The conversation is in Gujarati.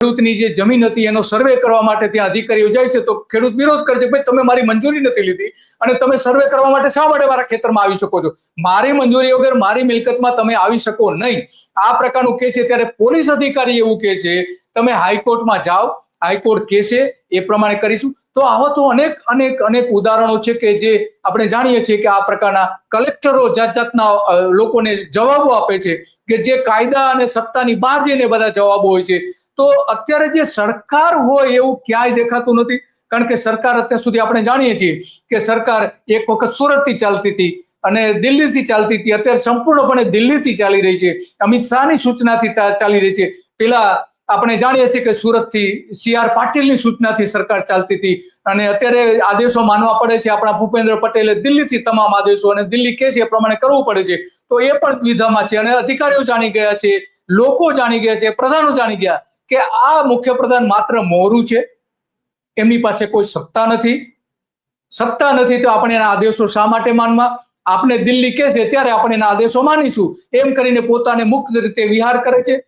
ખેડૂતની જે જમીન હતી એનો સર્વે કરવા માટે ત્યાં અધિકારીઓ જાય છે તો ખેડૂત વિરોધ કરે છે, ભાઈ તમે મારી મંજૂરી નથી લીધી અને તમે સર્વે કરવા માટે શા માટે મારા ખેતરમાં આવી શકો છો? મારી મંજૂરી વગર મારી મિલકતમાં તમે આવી શકો નહીં. આ પ્રકારનું કે છે ત્યારે પોલીસ અધિકારી એવું કે છે તમે હાઈકોર્ટમાં જાઓ, હાઈકોર્ટ કે છે એ પ્રમાણે કરીશું. તો આવા તો અનેક ઉદાહરણો છે કે જે આપણે જાણીએ છીએ કે આ પ્રકારના કલેક્ટરો જાત જાતના લોકોને જવાબો આપે છે કે જે કાયદા અને સત્તાની બહાર જઈને બધા જવાબો હોય છે. તો અત્યારે જે સરકાર હોય એવું ક્યાંય દેખાતું નથી, કારણ કે સરકાર અત્યાર સુધી આપણે જાણીએ છીએ કે સરકાર એક વખત સુરતથી ચાલતી હતી અને દિલ્હીથી ચાલતી હતી, અત્યારે સંપૂર્ણપણે દિલ્હીથી ચાલી રહી છે, અમિત શાહની સૂચનાથી ચાલી રહી છે. પેલા આપણે જાણીએ છીએ કે સુરતથી CR પાટીલની સૂચનાથી સરકાર ચાલતી હતી અને અત્યારે આદેશો માનવા પડે છે આપણા ભૂપેન્દ્ર પટેલે દિલ્હીથી તમામ આદેશો, અને દિલ્હી કે છે એ પ્રમાણે કરવું પડે છે. તો એ પણ દ્વિધામાં છે અને અધિકારીઓ જાણી ગયા છે, લોકો જાણી ગયા છે, પ્રધાનો જાણી ગયા કે આ મુખ્યપ્રધાન માત્ર મોરું છે, એમની પાસે કોઈ સત્તા નથી. સત્તા નથી તો આપણે એના આદેશો શા માટે માનવા? આપણે દિલ્હી કે છે ત્યારે આપણે એના આદેશો માનીશું એમ કરીને પોતાને મુક્ત રીતે વિહાર કરે છે.